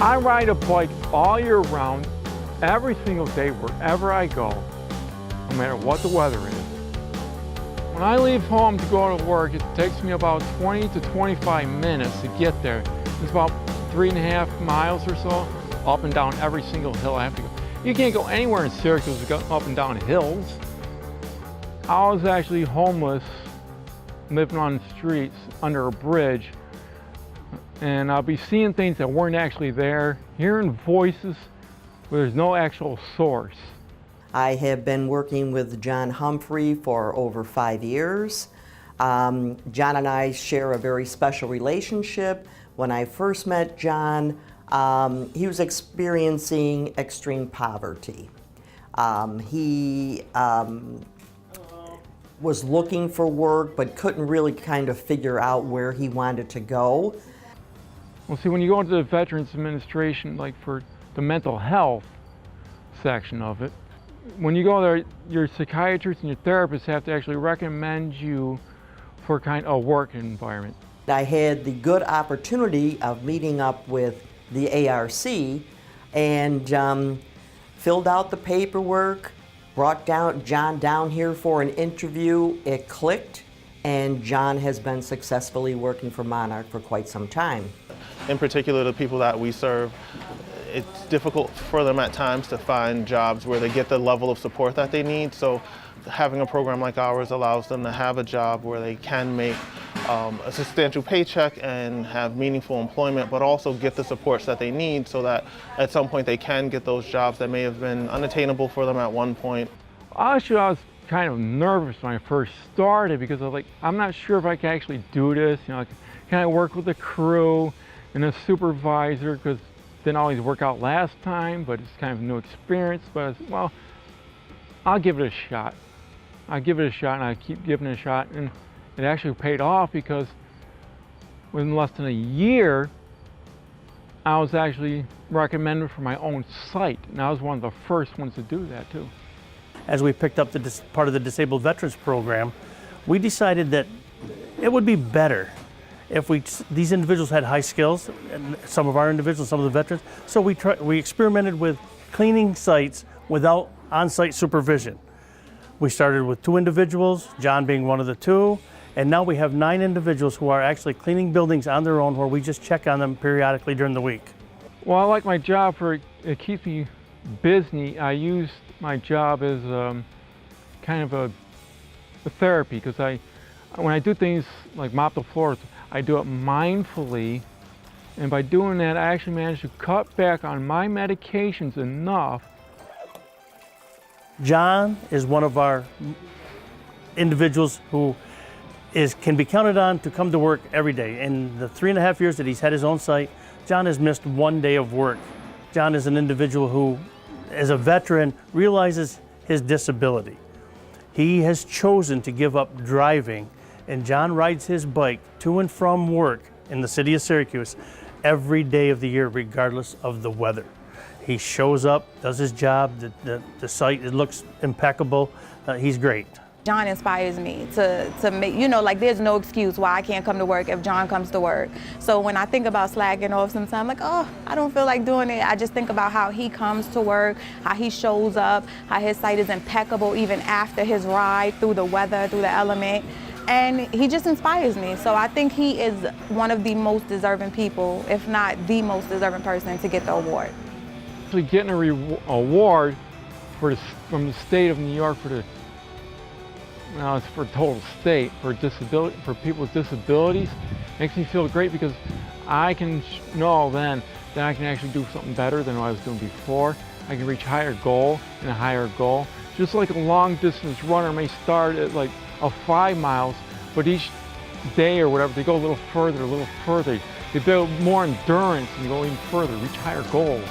I ride a bike all year round, every single day, wherever I go, no matter what the weather is. When I leave home to go to work, it takes me about 20 to 25 minutes to get there. It's about 3.5 miles or so, up and down every single hill I have to go. You can't go anywhere in Syracuse to go up and down hills. I was actually homeless, living on the streets under a bridge, and I'll be seeing things that weren't actually there, hearing voices where there's no actual source. I have been working with John Humphrey for over 5 years. John and I share a very special relationship. When I first met John, he was experiencing extreme poverty. He was looking for work but couldn't really kind of figure out where he wanted to go. Well, see, when you go into the Veterans Administration, like for the mental health section of it, when you go there, your psychiatrist and your therapist have to actually recommend you for kind of a work environment. I had the good opportunity of meeting up with the ARC and filled out the paperwork, brought John down here for an interview. It clicked, and John has been successfully working for Monarch for quite some time. In particular, the people that we serve, it's difficult for them at times to find jobs where they get the level of support that they need. So having a program like ours allows them to have a job where they can make a substantial paycheck and have meaningful employment, but also get the supports that they need so that at some point they can get those jobs that may have been unattainable for them at one point. Actually, I was kind of nervous when I first started because I was like, I'm not sure if I can actually do this. You know, can I work with a crew and a supervisor, because didn't always work out last time, but it's kind of a new experience. But I said, well, I'll give it a shot. I give it a shot, and I keep giving it a shot, and it actually paid off because within less than a year, I was actually recommended for my own site, and I was one of the first ones to do that too. As we picked up part of the Disabled Veterans Program, we decided that it would be better if these individuals had high skills, and some of our individuals, some of the veterans. So we experimented with cleaning sites without on-site supervision. We started with 2 individuals, John being one of the 2, and now we have 9 individuals who are actually cleaning buildings on their own, where we just check on them periodically during the week. Well, I like my job for it keeps me busy. I use my job as kind of a therapy, because when I do things like mop the floors, I do it mindfully, and by doing that, I actually manage to cut back on my medications enough. John is one of our individuals who can be counted on to come to work every day. In the 3.5 years that he's had his own site, John has missed 1 day of work. John is an individual who, as a veteran, realizes his disability. He has chosen to give up driving, and John rides his bike to and from work in the city of Syracuse every day of the year, regardless of the weather. He shows up, does his job, the site, it looks impeccable. He's great. John inspires me to make, like there's no excuse why I can't come to work if John comes to work. So when I think about slacking off sometimes, like, oh, I don't feel like doing it. I just think about how he comes to work, how he shows up, how his site is impeccable even after his ride through the weather, through the element. And he just inspires me. So I think he is one of the most deserving people, if not the most deserving person, to get the award. Actually getting an award from the state of New York it's for total state, for people with disabilities, makes me feel great, because I can know then that I can actually do something better than what I was doing before. I can reach higher goal and a higher goal. Just like a long distance runner may start at like 5 miles, but each day or whatever, they go a little further, they build more endurance and go even further, reach higher goals.